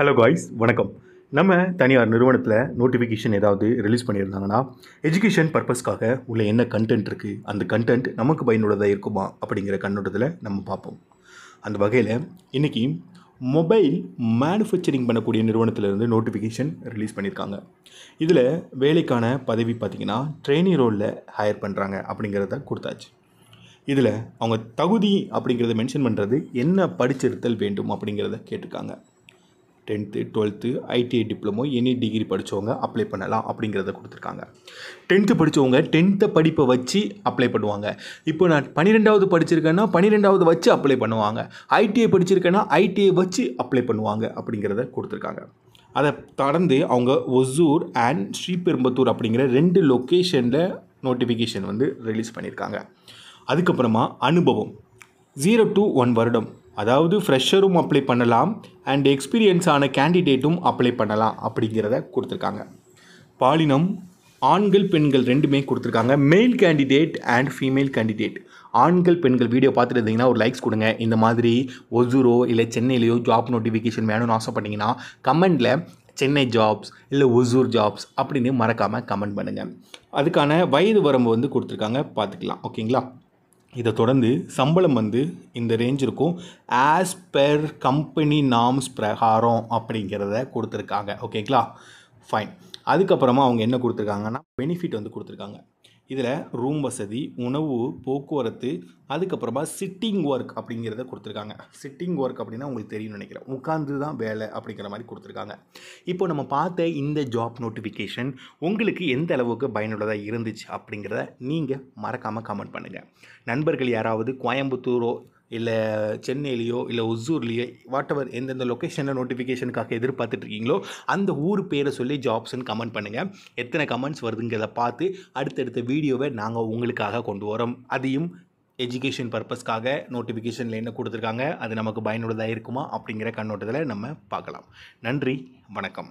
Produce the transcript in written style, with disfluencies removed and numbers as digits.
Hello guys, வணக்கம். நம்ம தனியார் நிறுவனத்தில் நோட்டிஃபிகேஷன் ஏதாவது ரிலீஸ் பண்ணியிருந்தாங்கன்னா எஜுகேஷன் பர்பஸ்க்காக உள்ள என்ன கண்டென்ட் இருக்குது, அந்த கண்டென்ட் நமக்கு பயனுள்ளதாக இருக்குமா அப்படிங்கிற கண்ணோட்டத்தில் நம்ம பார்ப்போம். அந்த வகையில் இன்றைக்கி மொபைல் மேனுஃபேக்சரிங் பண்ணக்கூடிய நிறுவனத்திலேருந்து நோட்டிஃபிகேஷன் ரிலீஸ் பண்ணியிருக்காங்க. இதில் வேலைக்கான பதவி பார்த்திங்கன்னா ட்ரெயினி ரோலில் ஹையர் பண்ணுறாங்க அப்படிங்கிறத கொடுத்தாச்சு. இதில் அவங்க தகுதி அப்படிங்கிறத மென்ஷன் பண்ணுறது என்ன படிச்சிருத்தல் வேண்டும் அப்படிங்கிறத கேட்டிருக்காங்க. 10th 12th ITI diploma any degree படித்தவங்க அப்ளை பண்ணலாம் அப்படிங்கிறத கொடுத்துருக்காங்க. 10th படித்தவங்க 10th படிப்பை வச்சு அப்ளை பண்ணுவாங்க. இப்போ நான் 12வது படிச்சிருக்கேன்னா 12வது வச்சு அப்ளை பண்ணுவாங்க. ஐடிஐ படிச்சிருக்கேன்னா ஐடிஐ வச்சு அப்ளை பண்ணுவாங்க அப்படிங்கிறத கொடுத்துருக்காங்க. அதை தொடர்ந்து அவங்க ஒசூர் அண்ட் ஸ்ரீபெரும்புத்தூர் அப்படிங்கிற 2 லொக்கேஷனில் நோட்டிஃபிகேஷன் ரிலீஸ் பண்ணியிருக்காங்க. அதுக்கப்புறமா அனுபவம் 0 to 1 வருடம், அதாவது ஃப்ரெஷரும் அப்ளை பண்ணலாம் அண்ட் எக்ஸ்பீரியன்ஸான கேண்டிடேட்டும் அப்ளை பண்ணலாம் அப்படிங்கிறத கொடுத்துருக்காங்க. பாலினம் ஆண்கள் பெண்கள் ரெண்டுமே கொடுத்துருக்காங்க. மேல் கேண்டிடேட் அண்ட் ஃபீமேல் கேண்டிடேட். ஆண்கள் பெண்கள் வீடியோ பார்த்துட்டு இருந்தீங்கன்னா ஒரு லைக்ஸ் கொடுங்க. இந்த மாதிரி ஒசூரோ இல்லை சென்னையிலையோ ஜாப் நோட்டிஃபிகேஷன் வேணும்னு ஆசைப்பட்டீங்கன்னா கமெண்டில் சென்னை ஜாப்ஸ் இல்லை ஒசூர் ஜாப்ஸ் அப்படின்னு மறக்காமல் கமெண்ட் பண்ணுங்கள். அதுக்கான வயது வரம்பு கொடுத்துருக்காங்க, பார்த்துக்கலாம். ஓகேங்களா? இதை தொடர்ந்து சம்பளம் இந்த ரேஞ்ச் இருக்கும். ஆஸ் பெர் கம்பெனி நார்ம்ஸ் பிரகாரம் அப்படிங்கிறத கொடுத்துருக்காங்க. ஓகேங்களா? ஃபைன். அதுக்கப்புறமா அவங்க என்ன கொடுத்துருக்காங்கன்னா பெனிஃபிட் கொடுத்துருக்காங்க. இதில் ரூம் வசதி, உணவு, போக்குவரத்து, அதுக்கப்புறமா சிட்டிங் ஒர்க் அப்படிங்கிறத கொடுத்துருக்காங்க. சிட்டிங் ஒர்க் அப்படின்னா உங்களுக்கு தெரியும்னு நினைக்கிறேன், உட்காந்து தான் வேலை அப்படிங்கிற மாதிரி கொடுத்துருக்காங்க. இப்போ நம்ம பார்த்த இந்த ஜாப் நோட்டிஃபிகேஷன் உங்களுக்கு எந்த அளவுக்கு பயனுள்ளதாக இருந்துச்சு அப்படிங்கிறத நீங்கள் மறக்காமல் கமெண்ட் பண்ணுங்கள். நண்பர்கள் யாராவது கோயம்புத்தூரோ இல்லை சென்னையிலையோ இல்லை ஒசூர்லேயோ வாட்டவர் எந்தெந்த லொக்கேஷனில் நோட்டிஃபிகேஷனுக்காக எதிர்பார்த்துட்ருக்கீங்களோ அந்த ஊர் பேரை சொல்லி ஜாப்ஸ்ன்னு கமெண்ட் பண்ணுங்கள். எத்தனை கமெண்ட்ஸ் வருதுங்கிறத பார்த்து அடுத்தடுத்த வீடியோவை நாங்கள் உங்களுக்காக கொண்டு வரோம். அதையும் எஜுகேஷன் பர்பஸ்க்காக நோட்டிஃபிகேஷனில் என்ன கொடுத்துருக்காங்க, அது நமக்கு பயனுள்ளதாக இருக்குமா அப்படிங்கிற கண்ணோட்டத்தில் நம்ம பார்க்கலாம். நன்றி, வணக்கம்.